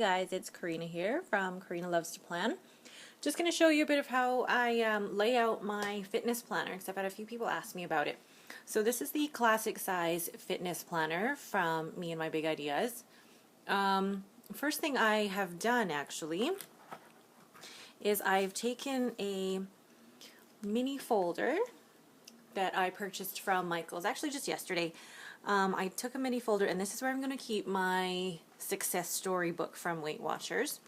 guys, it's Karina here from Karina Loves to Plan. Just going to show you a bit of how I lay out my fitness planner, because I've had a few people ask me about it. So this is the classic size fitness planner from me and my big ideas. First thing I have done actually is I've taken a mini folder that I purchased from Michael's actually just yesterday. I took a mini folder, and this is where I'm going to keep my success story book from Weight Watchers.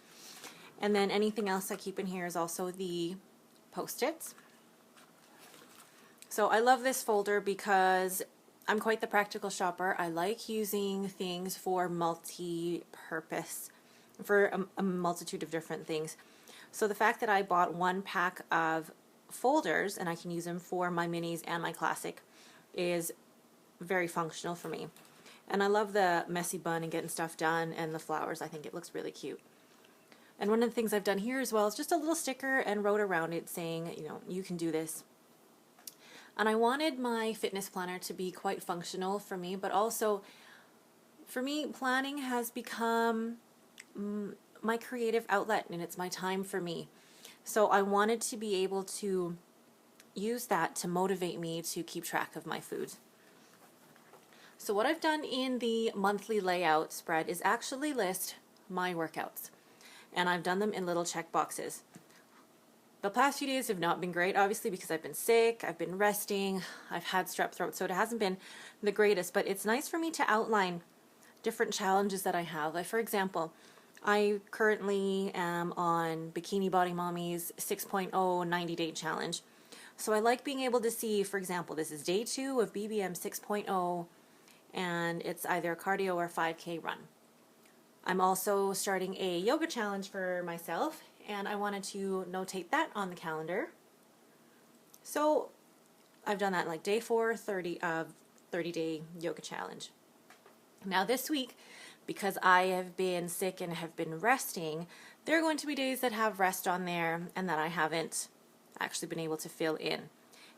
And then anything else I keep in here is also the Post-its. So I love this folder because I'm quite the practical shopper. I like using things for multi-purpose, for a multitude of different things. So the fact that I bought one pack of folders and I can use them for my minis and my classic is very functional for me. And I love the messy bun and getting stuff done, and the flowers. I think it looks really cute. And one of the things I've done here as well is just a little sticker and wrote around it saying, you know, you can do this. And I wanted my fitness planner to be quite functional for me, but also for me, planning has become my creative outlet, and it's my time for me. So I wanted to be able to use that to motivate me to keep track of my food. So what I've done in the monthly layout spread is actually list my workouts. And I've done them in little check boxes. The past few days have not been great, obviously, because I've been sick, I've been resting, I've had strep throat, so it hasn't been the greatest, but it's nice for me to outline different challenges that I have. Like, for example, I currently am on Bikini Body Mommy's 6.0 90-day challenge. So I like being able to see, for example, this is day 2 of BBM 6.0, and it's either a cardio or 5K run. I'm also starting a yoga challenge for myself, and I wanted to notate that on the calendar. So I've done that like day 4, 30-day yoga challenge. Now this week, because I have been sick and have been resting, there are going to be days that have rest on there and that I haven't actually been able to fill in.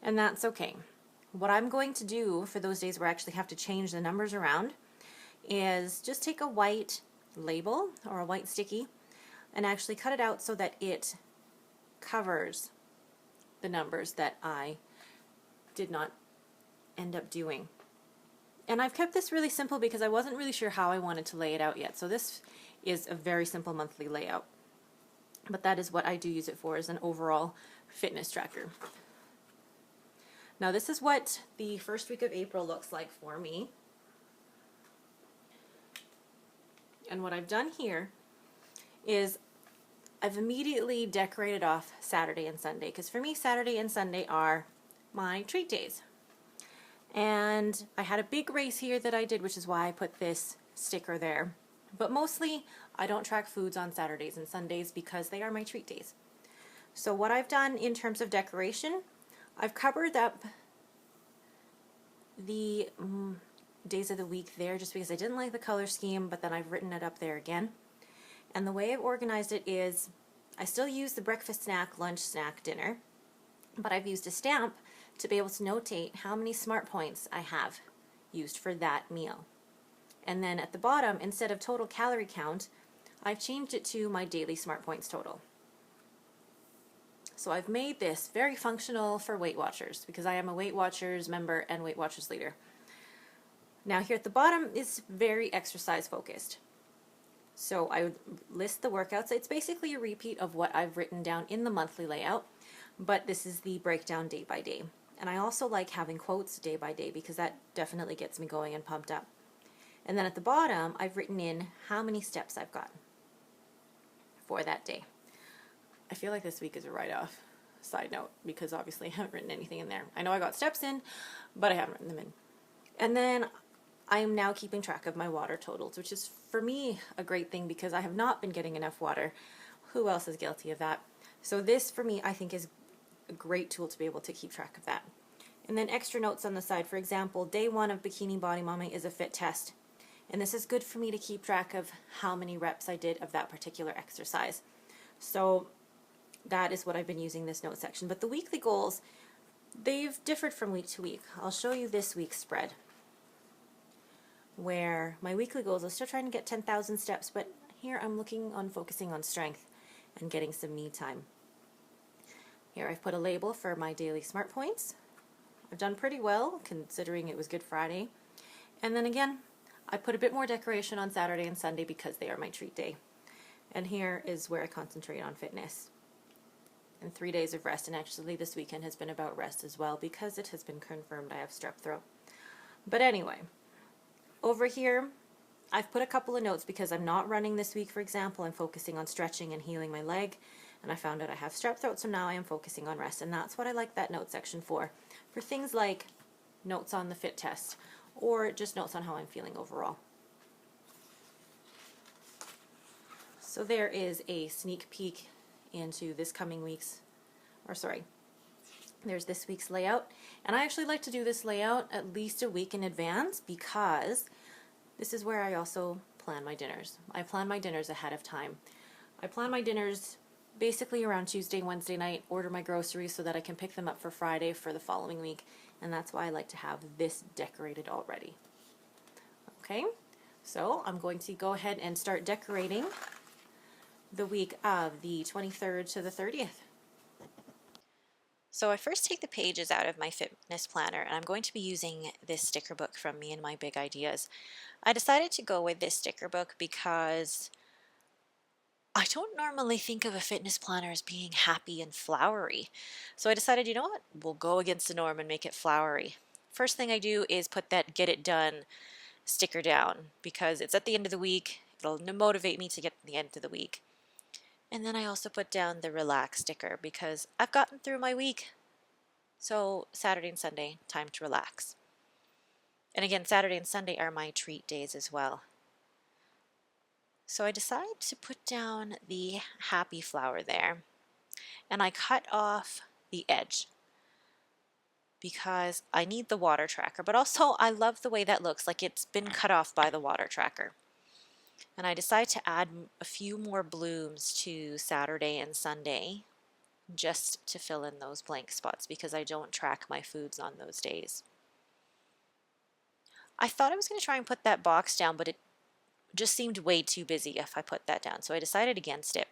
And that's okay. What I'm going to do for those days where I actually have to change the numbers around is just take a white label or a white sticky and actually cut it out so that it covers the numbers that I did not end up doing. And I've kept this really simple because I wasn't really sure how I wanted to lay it out yet. So this is a very simple monthly layout. But that is what I do use it for, as an overall fitness tracker. Now this is what the first week of April looks like for me. And what I've done here is I've immediately decorated off Saturday and Sunday, because for me Saturday and Sunday are my treat days. And I had a big race here that I did, which is why I put this sticker there. But mostly I don't track foods on Saturdays and Sundays because they are my treat days. So what I've done in terms of decoration, I've covered up the days of the week there just because I didn't like the color scheme, but then I've written it up there again. And the way I've organized it is I still use the breakfast snack, lunch snack, dinner, but I've used a stamp to be able to notate how many smart points I have used for that meal. And then at the bottom, instead of total calorie count, I've changed it to my daily smart points total. So I've made this very functional for Weight Watchers because I am a Weight Watchers member and Weight Watchers leader. Now here at the bottom is very exercise focused. So I would list the workouts. It's basically a repeat of what I've written down in the monthly layout, but this is the breakdown day by day. And I also like having quotes day by day because that definitely gets me going and pumped up. And then at the bottom, I've written in how many steps I've got for that day. I feel like this week is a write-off, side note, because obviously I haven't written anything in there. I know I got steps in, but I haven't written them in. And then I am now keeping track of my water totals, which is for me a great thing because I have not been getting enough water. Who else is guilty of that? So this for me I think is a great tool to be able to keep track of that. And then extra notes on the side. For example, day 1 of Bikini Body Mommy is a fit test. And this is good for me to keep track of how many reps I did of that particular exercise. So that is what I've been using this note section. But the weekly goals, they've differed from week to week. I'll show you this week's spread, where my weekly goals, I'm still trying to get 10,000 steps, but here I'm looking on focusing on strength and getting some me time. Here I've put a label for my daily smart points. I've done pretty well considering it was Good Friday. And then again, I put a bit more decoration on Saturday and Sunday because they are my treat day. And here is where I concentrate on fitness. And 3 days of rest, and actually this weekend has been about rest as well because it has been confirmed I have strep throat. But anyway, over here I've put a couple of notes because I'm not running this week, for example. I'm focusing on stretching and healing my leg, and I found out I have strep throat, so now I am focusing on rest, and that's what I like that note section for things like notes on the fit test or just notes on how I'm feeling overall. So there is a sneak peek into this coming week's, there's this week's layout. And I actually like to do this layout at least a week in advance because this is where I also plan my dinners. I plan my dinners ahead of time. I plan my dinners basically around Tuesday, Wednesday night, order my groceries so that I can pick them up for Friday for the following week. And that's why I like to have this decorated already. Okay, so I'm going to go ahead and start decorating the week of the 23rd to the 30th. So I first take the pages out of my fitness planner, and I'm going to be using this sticker book from Me and My Big Ideas. I decided to go with this sticker book because I don't normally think of a fitness planner as being happy and flowery. So I decided, you know what, we'll go against the norm and make it flowery. First thing I do is put that Get It Done sticker down because it's at the end of the week. It'll motivate me to get to the end of the week. And then I also put down the relax sticker because I've gotten through my week. So Saturday and Sunday, time to relax. And again, Saturday and Sunday are my treat days as well. So I decide to put down the happy flower there. And I cut off the edge because I need the water tracker. But also I love the way that looks, like it's been cut off by the water tracker. And I decide to add a few more blooms to Saturday and Sunday just to fill in those blank spots because I don't track my foods on those days. I thought I was going to try and put that box down, but it just seemed way too busy if I put that down, so I decided against it.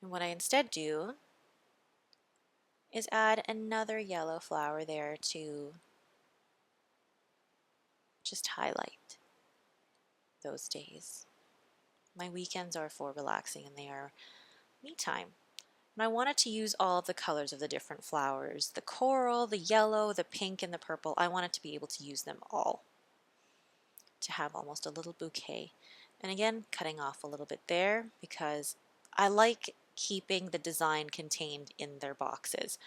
And what I instead do is add another yellow flower there to just highlight those days. My weekends are for relaxing and they are me time. And I wanted to use all of the colors of the different flowers. The coral, the yellow, the pink, and the purple. I wanted to be able to use them all to have almost a little bouquet. And again, cutting off a little bit there because I like keeping the design contained in their boxes.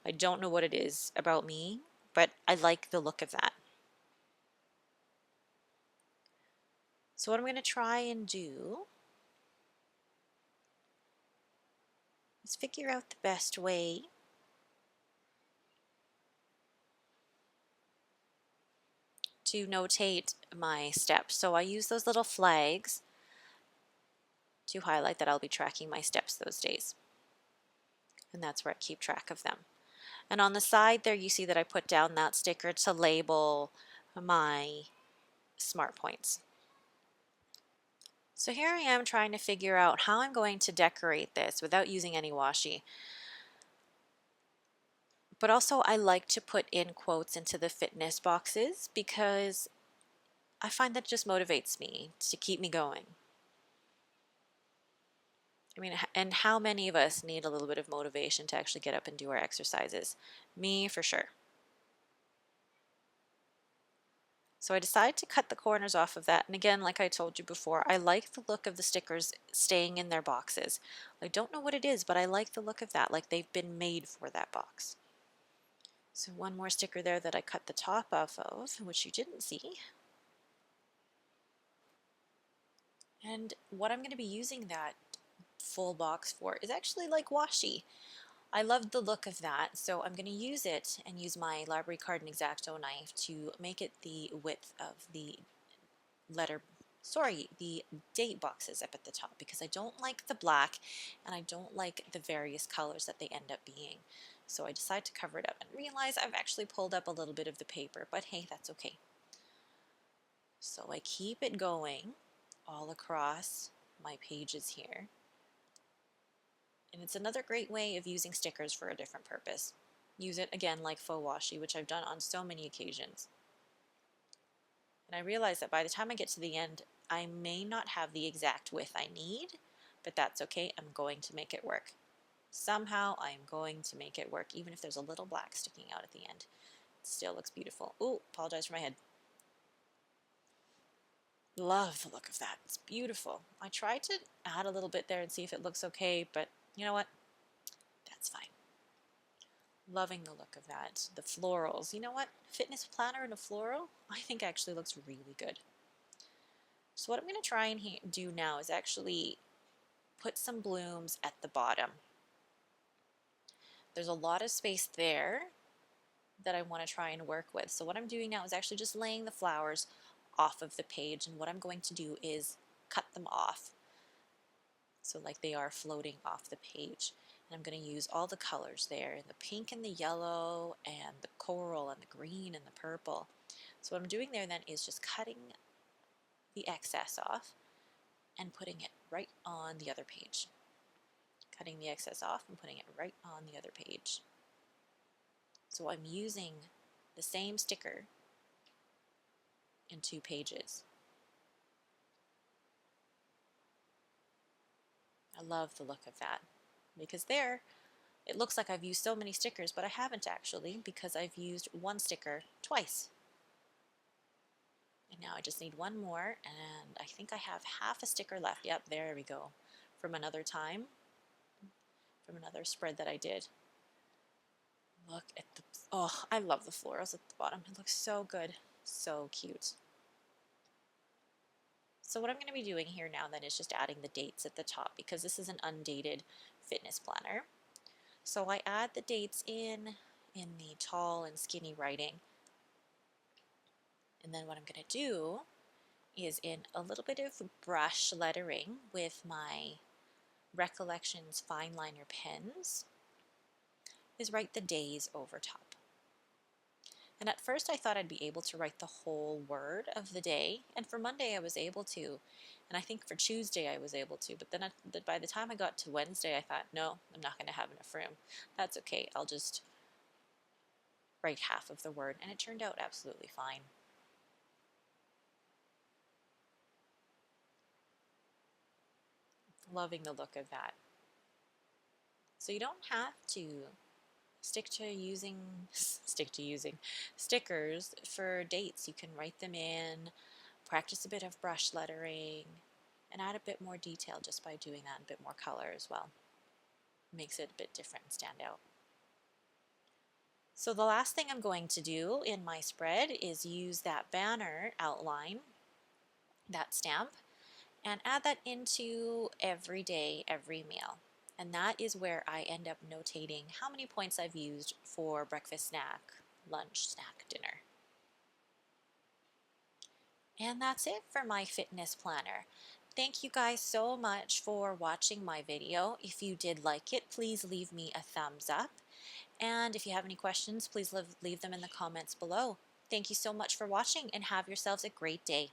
I don't know what it is about me, but I like the look of that. So what I'm going to try and do is figure out the best way to notate my steps. So I use those little flags to highlight that I'll be tracking my steps those days. And that's where I keep track of them. And on the side there you see that I put down that sticker to label my smart points. So here I am trying to figure out how I'm going to decorate this without using any washi. But also I like to put in quotes into the fitness boxes because I find that just motivates me to keep me going. I mean, and how many of us need a little bit of motivation to actually get up and do our exercises? Me, for sure. So I decided to cut the corners off of that. And again, like I told you before, I like the look of the stickers staying in their boxes. I don't know what it is, but I like the look of that, like they've been made for that box. So one more sticker there that I cut the top off of, which you didn't see. And what I'm going to be using that full box for is actually like washi. I loved the look of that, so I'm going to use it and use my library card and X-Acto knife to make it the width of the the date boxes up at the top because I don't like the black and I don't like the various colors that they end up being. So I decide to cover it up and realize I've actually pulled up a little bit of the paper, but hey, that's okay. So I keep it going all across my pages here. And it's another great way of using stickers for a different purpose. Use it again like faux washi, which I've done on so many occasions. And I realize that by the time I get to the end, I may not have the exact width I need, but that's okay. I'm going to make it work. Somehow I'm going to make it work, even if there's a little black sticking out at the end. It still looks beautiful. Ooh, apologize for my head. Love the look of that. It's beautiful. I tried to add a little bit there and see if it looks okay, but you know what? That's fine. Loving the look of that. The florals. You know what? Fitness planner and a floral, I think actually looks really good. So what I'm going to try and do now is actually put some blooms at the bottom. There's a lot of space there that I want to try and work with. So what I'm doing now is actually just laying the flowers off of the page, and what I'm going to do is cut them off. So like they are floating off the page. And I'm going to use all the colors there, the pink and the yellow and the coral and the green and the purple. So what I'm doing there then is just cutting the excess off and putting it right on the other page. Cutting the excess off and putting it right on the other page. So I'm using the same sticker in 2 pages. I love the look of that because there it looks like I've used so many stickers, but I haven't actually because I've used one sticker twice. And now I just need one more, and I think I have half a sticker left. Yep, there we go. From another time, from another spread that I did. Look at the, oh, I love the florals at the bottom. It looks so good, so cute. So what I'm going to be doing here now then is just adding the dates at the top because this is an undated fitness planner. So I add the dates in the tall and skinny writing. And then what I'm going to do is in a little bit of brush lettering with my Recollections fine liner pens is write the days over top. And at first I thought I'd be able to write the whole word of the day, and for Monday I was able to, and I think for Tuesday I was able to, but then by the time I got to Wednesday I thought, no, I'm not going to have enough room. That's okay, I'll just write half of the word, and it turned out absolutely fine. Loving the look of that. So you don't have to stick to using stickers for dates. You can write them in, practice a bit of brush lettering, and add a bit more detail just by doing that, a bit more color as well. Makes it a bit different and stand out. So the last thing I'm going to do in my spread is use that banner outline, that stamp, and add that into every day, every meal. And that is where I end up notating how many points I've used for breakfast, snack, lunch, snack, dinner. And that's it for my fitness planner. Thank you guys so much for watching my video. If you did like it, please leave me a thumbs up. And if you have any questions, please leave them in the comments below. Thank you so much for watching and have yourselves a great day.